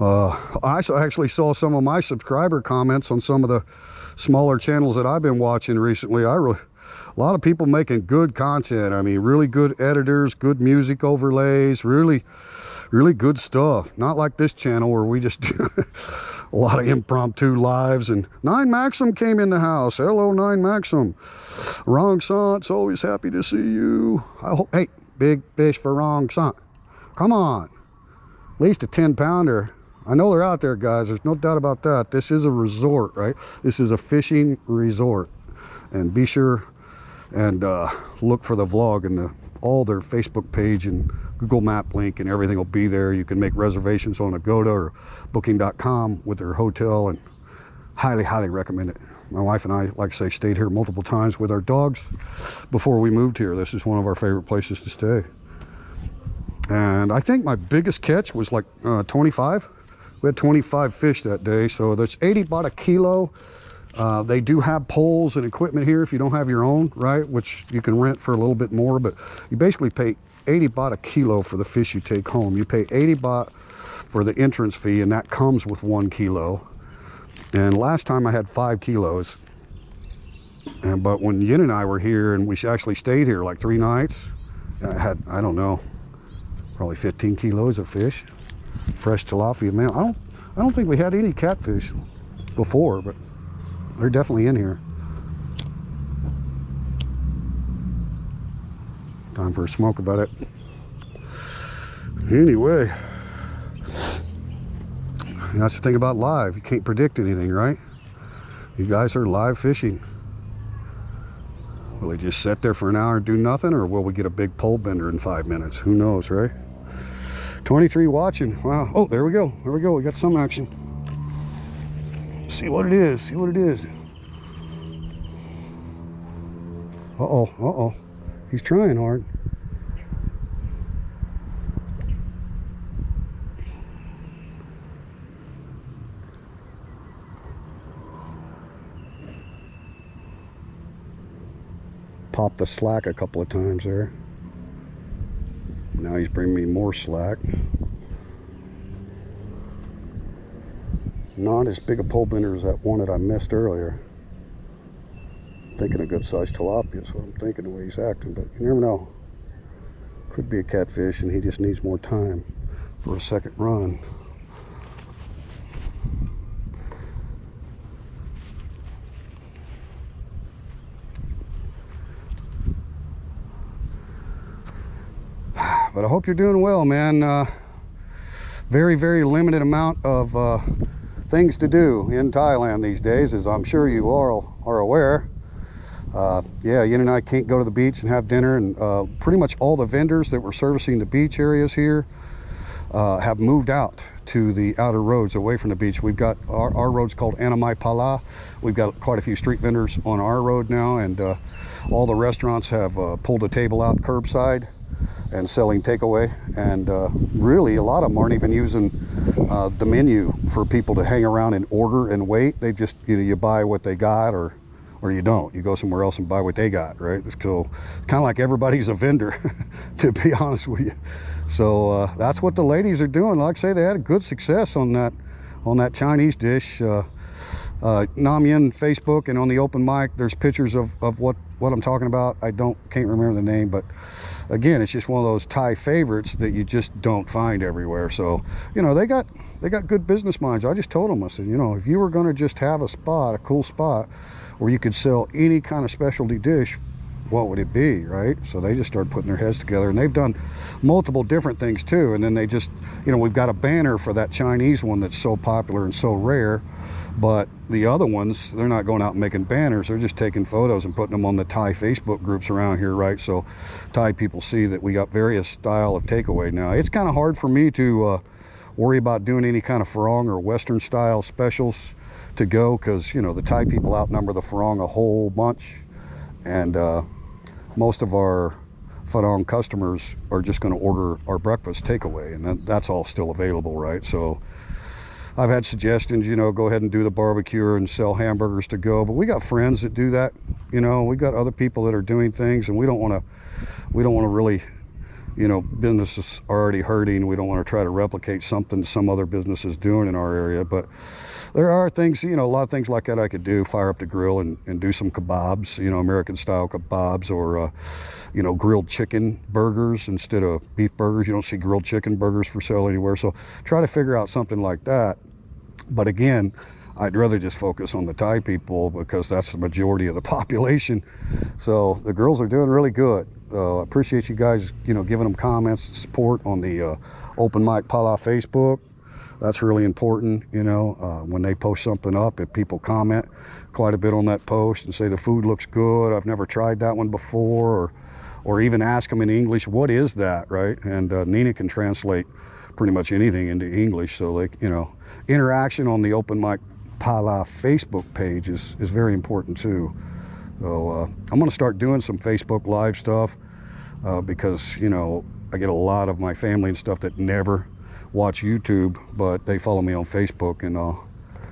I actually saw some of my subscriber comments on some of the smaller channels that I've been watching recently. A lot of people making good content. I mean, really good editors, good music overlays, really good stuff. Not like this channel where we just do a lot of impromptu lives. And Nine Maxim came in the house. Hello, Nine Maxim. Rong Sant, always happy to see you. I hope, hey, big fish for Rong Sant. Come on. At least a 10-pounder. I know they're out there, guys. There's no doubt about that. This is a resort, right? This is a fishing resort. And be sure and look for the vlog and all their Facebook page and Google Map link, and everything will be there. You can make reservations on Agoda or booking.com with their hotel, and highly recommend it. My wife and I, like I say, stayed here multiple times with our dogs before we moved here. This is one of our favorite places to stay. And I think my biggest catch was like 25. We had 25 fish that day, so that's 80 baht a kilo. They do have poles and equipment here if you don't have your own, right? Which you can rent for a little bit more, but you basically pay 80 baht a kilo for the fish you take home. You pay 80 baht for the entrance fee, and that comes with 1 kilo. And last time I had 5 kilos. But when Yin and I were here, and we actually stayed here like 3 nights, I had, I don't know, probably 15 kilos of fish. Fresh tilapia, man. I don't think we had any catfish before, but they're definitely in here. Time for a smoke about it. Anyway, that's the thing about live. You can't predict anything, right? You guys are live fishing. Will they just sit there for an hour and do nothing, or will we get a big pole bender in 5 minutes? Who knows, right? 23 watching. Wow. Oh, there we go. There we go. We got some action. See what it is. See what it is. Uh-oh. Uh-oh. He's trying hard. Popped the slack a couple of times there. Now he's bringing me more slack. Not as big a pole bender as that one that I missed earlier. Thinking a good sized tilapia is what I'm thinking, the way he's acting, but you never know. Could be a catfish and he just needs more time for a second run. But I hope you're doing well, man. Very limited amount of things to do in Thailand these days, as I'm sure you all are aware. Yeah, Yin and I can't go to the beach and have dinner, and pretty much all the vendors that were servicing the beach areas here have moved out to the outer roads away from the beach. We've got our road's called Anamai Pala. We've got quite a few street vendors on our road now, and all the restaurants have pulled a table out curbside and selling takeaway, and really a lot of them aren't even using the menu for people to hang around and order and wait. They just, you know, you buy what they got, or you don't. You go somewhere else and buy what they got, right? So it's kind of like everybody's a vendor, to be honest with you. So that's what the ladies are doing. Like I say, they had a good success on that Chinese dish. Nam Yin Facebook, and on the open mic there's pictures of what I'm talking about. Can't remember the name, but again, it's just one of those Thai favorites that you just don't find everywhere. So, you know, they got good business minds. I just told them, I said, you know, if you were going to just have a cool spot where you could sell any kind of specialty dish, what would it be, right? So they just started putting their heads together, and they've done multiple different things too. And then they just, you know, we've got a banner for that Chinese one that's so popular and so rare, but the other ones, they're not going out and making banners. They're just taking photos and putting them on the Thai Facebook groups around here, right? So Thai people see that we got various style of takeaway now. It's kind of hard for me to worry about doing any kind of farong or Western style specials to go, because, you know, the Thai people outnumber the farong a whole bunch. And most of our Fadong customers are just going to order our breakfast takeaway, and that's all still available, right? So I've had suggestions, you know, go ahead and do the barbecue and sell hamburgers to go, but we got friends that do that. You know, we got other people that are doing things, and we don't want to really, you know, businesses are already hurting. We don't want to try to replicate something some other business is doing in our area. But there are things, you know, a lot of things like that I could do. Fire up the grill and do some kebabs, you know, American style kebabs, or you know, grilled chicken burgers instead of beef burgers. You don't see grilled chicken burgers for sale anywhere. So try to figure out something like that. But again, I'd rather just focus on the Thai people, because that's the majority of the population. So the girls are doing really good. I appreciate you guys, you know, giving them comments and support on the Open Mic Pala Facebook. That's really important, you know, when they post something up, if people comment quite a bit on that post and say the food looks good, I've never tried that one before, or even ask them in English, what is that, right? And Nina can translate pretty much anything into English. So, like, you know, interaction on the Open Mic Pala Facebook page is very important too. So I'm going to start doing some Facebook live stuff, because, you know, I get a lot of my family and stuff that never watch YouTube, but they follow me on Facebook, and I'll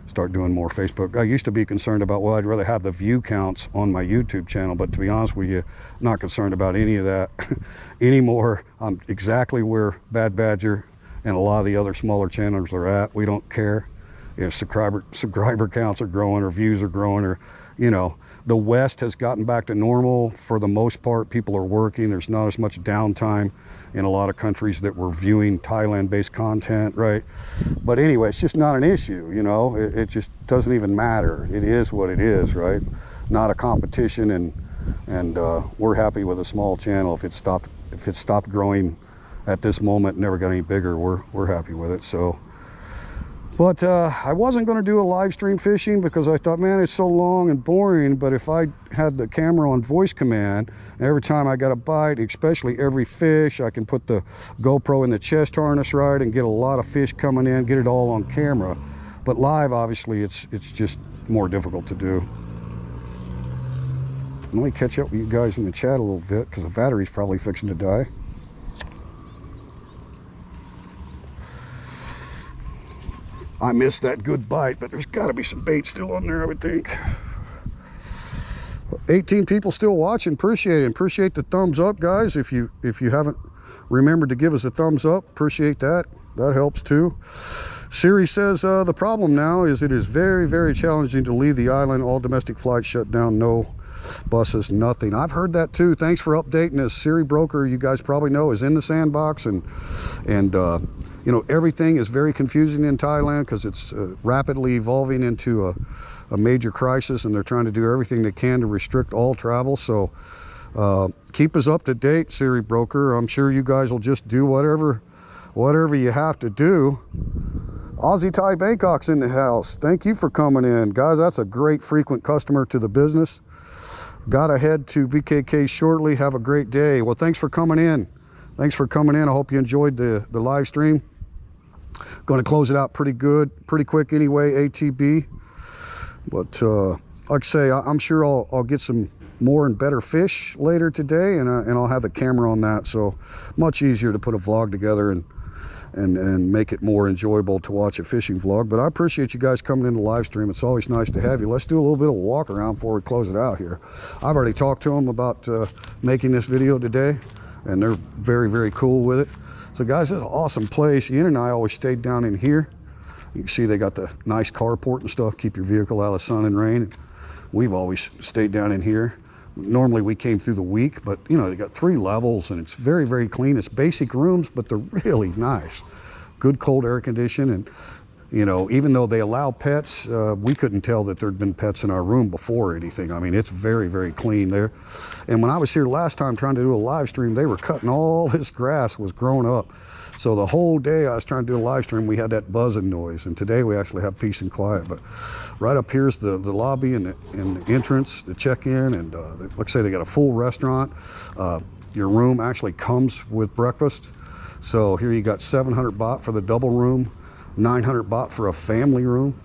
start doing more Facebook. I used to be concerned about, well, I'd rather have the view counts on my YouTube channel, but to be honest with you, not concerned about any of that anymore. I'm exactly where Bad Badger and a lot of the other smaller channels are at. We don't care if subscriber counts are growing or views are growing, or, you know, the West has gotten back to normal for the most part. People are working. There's not as much downtime in a lot of countries that were viewing Thailand-based content, right? But anyway, it's just not an issue, you know. It just doesn't even matter. It is what it is, right? Not a competition, and we're happy with a small channel. If it stopped growing at this moment, never got any bigger, we're happy with it. So. But I wasn't going to do a live stream fishing, because I thought, man, it's so long and boring. But if I had the camera on voice command, every time I got a bite, especially every fish, I can put the GoPro in the chest harness, right, and get a lot of fish coming in, get it all on camera. But live, obviously, it's just more difficult to do. Let me catch up with you guys in the chat a little bit, because the battery's probably fixing to die. I missed that good bite, but there's got to be some bait still on there, I would think. 18 people still watching. Appreciate it. Appreciate the thumbs up, guys. If you haven't remembered to give us a thumbs up, appreciate that. That helps too. Siri says the problem now is it is very, very challenging to leave the island. All domestic flights shut down. No buses, nothing. I've heard that too. Thanks for updating us. Siri Broker, you guys probably know, is in the sandbox, and you know, everything is very confusing in Thailand, because it's rapidly evolving into a major crisis, and they're trying to do everything they can to restrict all travel. So keep us up to date, Siri Broker. I'm sure you guys will just do whatever you have to do. Aussie Thai Bangkok's in the house. Thank you for coming in, guys. That's a great frequent customer to the business. Gotta head to BKK shortly. Have a great day. Well, thanks for coming in. Thanks for coming in. I hope you enjoyed the live stream. Going to close it out pretty quick anyway, ATB. But like I say, I'm sure I'll get some more and better fish later today, and I'll have the camera on that, so much easier to put a vlog together and make it more enjoyable to watch a fishing vlog. But I appreciate you guys coming in the live stream. It's always nice to have you. Let's do a little bit of walk around before we close it out here. I've already talked to them about making this video today, and they're very, very cool with it. So guys, this is an awesome place. Ian and I always stayed down in here. You can see they got the nice carport and stuff, keep your vehicle out of sun and rain. We've always stayed down in here. Normally we came through the week, but you know, they got 3 levels, and it's very, very clean. It's basic rooms, but they're really nice. Good cold air condition, and you know, even though they allow pets, we couldn't tell that there'd been pets in our room before or anything. I mean, it's very, very clean there. And when I was here last time trying to do a live stream, they were cutting all this grass was growing up. So the whole day I was trying to do a live stream, we had that buzzing noise. And today we actually have peace and quiet. But right up here's the lobby and the entrance, the check-in, and like I say, they got a full restaurant. Your room actually comes with breakfast. So here you got 700 baht for the double room, 900 baht for a family room.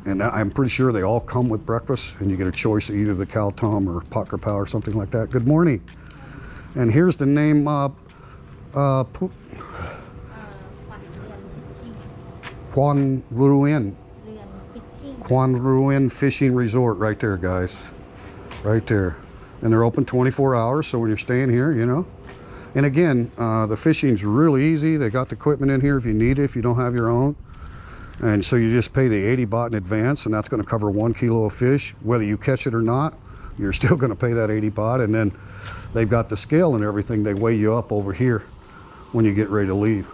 And I'm pretty sure they all come with breakfast, and you get a choice of either the Cow Tom or Pucker Pow or something like that. Good morning. And here's the name, Quan Ruin. Quan Ruin Fishing Resort right there, guys. Right there. And they're open 24 hours, so when you're staying here, you know. And again, the fishing's really easy. They got the equipment in here if you need it, if you don't have your own. And so you just pay the 80 baht in advance, and that's going to cover 1 kilo of fish. Whether you catch it or not, you're still going to pay that 80 baht. And then they've got the scale and everything. They weigh you up over here when you get ready to leave,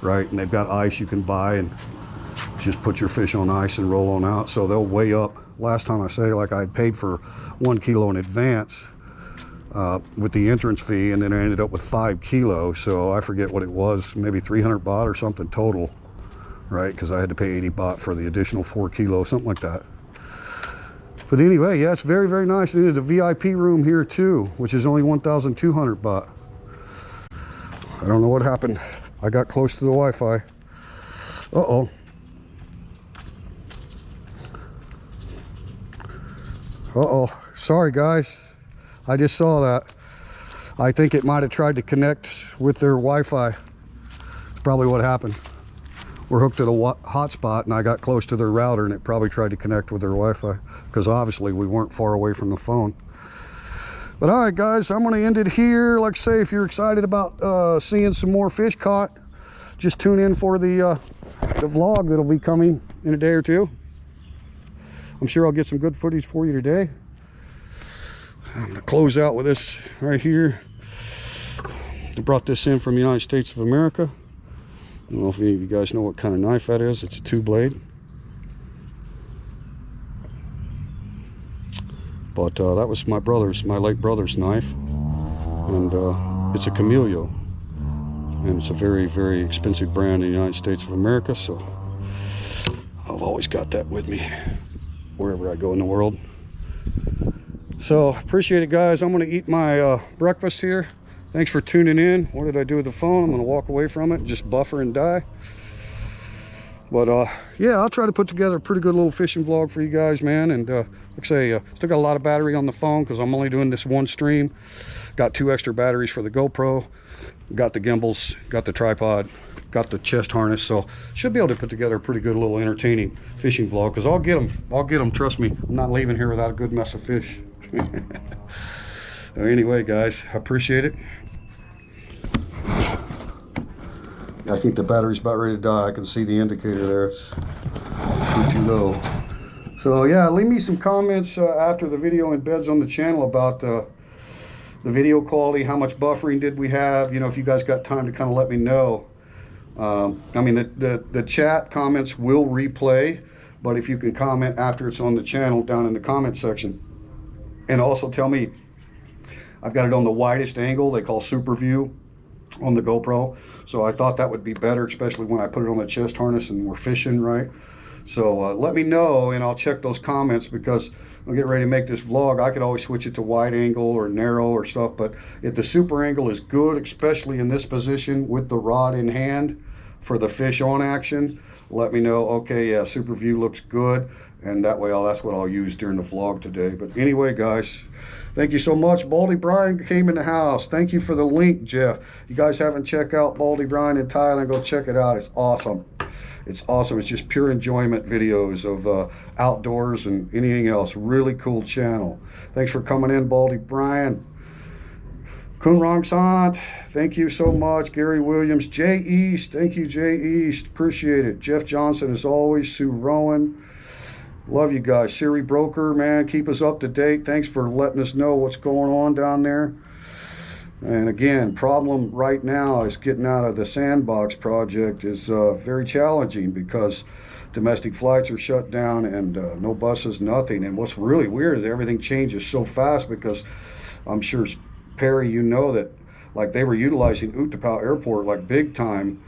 right? And they've got ice you can buy, and just put your fish on ice and roll on out. So they'll weigh up. Last time I say, like, I paid for 1 kilo in advance with the entrance fee, and then I ended up with 5 kilos. So I forget what it was, maybe 300 baht or something total, right? Because I had to pay 80 baht for the additional 4 kilos, something like that. But anyway, yeah, it's very, very nice. There's a VIP room here too, which is only 1,200 baht. I don't know what happened. I got close to the Wi-Fi. Uh-oh. Uh-oh, sorry guys. I just saw that. I think it might have tried to connect with their Wi-Fi. It's probably what happened. We're hooked to the hotspot, and I got close to their router, and it probably tried to connect with their Wi-Fi, because obviously we weren't far away from the phone. But all right, guys, I'm going to end it here. Like I say, if you're excited about seeing some more fish caught, just tune in for the vlog that'll be coming in a day or two. I'm sure I'll get some good footage for you today. I'm going to close out with this right here. I brought this in from the United States of America. I don't know if any of you guys know what kind of knife that is. It's a 2-blade. But that was my late brother's knife. And it's a Camellia. And it's a very, very expensive brand in the United States of America. So I've always got that with me wherever I go in the world. So appreciate it, guys. I'm going to eat my breakfast here. Thanks for tuning in. What did I do with the phone? I'm going to walk away from it, just buffer and die. But yeah, I'll try to put together a pretty good little fishing vlog for you guys, man. And like I say, still got a lot of battery on the phone because I'm only doing this one stream. Got 2 extra batteries for the GoPro. Got the gimbals, got the tripod, got the chest harness. So should be able to put together a pretty good little entertaining fishing vlog, because I'll get them, trust me. I'm not leaving here without a good mess of fish. Anyway, guys, I appreciate it. I think the battery's about ready to die. I can see the indicator there. It's too low. So yeah, leave me some comments after the video embeds on the channel about the video quality. How much buffering did we have? You know, if you guys got time to kind of let me know. I mean, the chat comments will replay, but if you can comment after it's on the channel down in the comment section. And also tell me, I've got it on the widest angle they call super view on the GoPro. So I thought that would be better, especially when I put it on the chest harness and we're fishing, right? So let me know, and I'll check those comments, because I'll get ready to make this vlog. I could always switch it to wide angle or narrow or stuff, but if the super angle is good, especially in this position with the rod in hand for the fish on action, let me know. Okay, yeah, super view looks good, and that way that's what I'll use during the vlog today. But anyway, guys, thank you so much. Baldy Brian came in the house. Thank you for the link, Jeff. You guys haven't checked out Baldy Brian in Thailand, go check it out. It's awesome. It's awesome. It's just pure enjoyment videos of outdoors and anything else. Really cool channel. Thanks for coming in, Baldy Brian. Kun Rong Sant, thank you so much. Gary Williams, Jay East, thank you, Jay East. Appreciate it. Jeff Johnson, as always. Sue Rowan. Love you guys. Siri Broker, man, keep us up to date. Thanks for letting us know what's going on down there. And again, problem right now is getting out of the Sandbox project is very challenging, because domestic flights are shut down and no buses, nothing. And what's really weird is everything changes so fast, because I'm sure, Perry, you know that, like, they were utilizing Utapao Airport like big time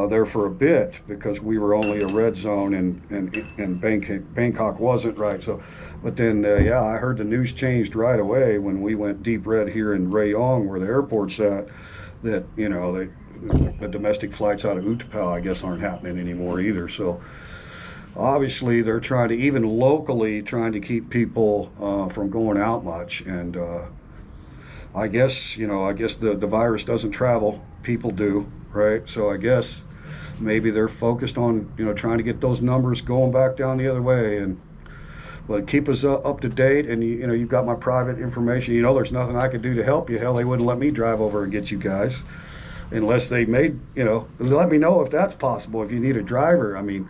there for a bit, because we were only a red zone and Bangkok wasn't, right? So, but then yeah, I heard the news changed right away when we went deep red here in Rayong, where the airport's at, that, you know, the domestic flights out of Utapao, I guess, aren't happening anymore either. So obviously they're trying to, even locally, trying to keep people from going out much. And I guess, I guess the virus doesn't travel, people do, right? So I guess maybe they're focused on, trying to get those numbers going back down the other way. And but keep us up to date, and you've got my private information. There's nothing I could do to help you. Hell, they wouldn't let me drive over and get you guys unless they made, let me know if that's possible. If you need a driver, I mean,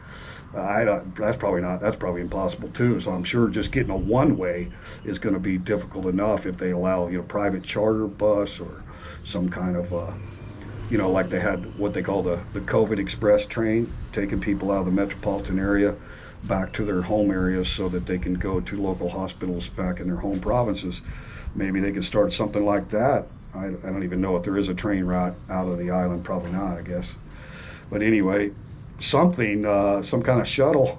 I don't, that's probably impossible too. So I'm sure just getting a one-way is going to be difficult enough if they allow, private charter bus or some kind of, like they had what they call the COVID Express train, taking people out of the metropolitan area back to their home areas so that they can go to local hospitals back in their home provinces. Maybe they could start something like that. I don't even know if there is a train route out of the island. Probably not, I guess. But anyway, something, some kind of shuttle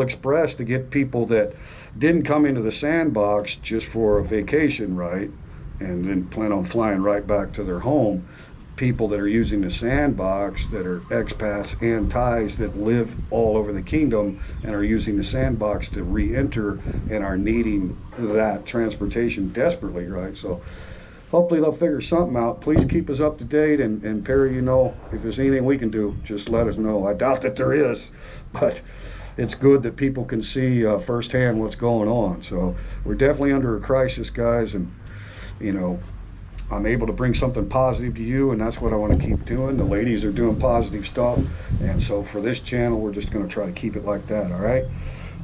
express to get people that didn't come into the sandbox just for a vacation, right, and then plan on flying right back to their home. People that are using the sandbox that are expats and Thais that live all over the kingdom and are using the sandbox to re-enter and are needing that transportation desperately, right? So hopefully they'll figure something out. Please keep us up to date, and Perry, if there's anything we can do, just let us know. I doubt that there is, but it's good that people can see firsthand what's going on. So we're definitely under a crisis, guys, and I'm able to bring something positive to you, and that's what I want to keep doing. The ladies are doing positive stuff, and so for this channel, we're just going to try to keep it like that, all right?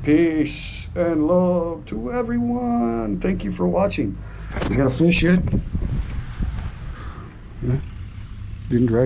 Peace and love to everyone. Thank you for watching. You got a fish yet? Yeah? Didn't drag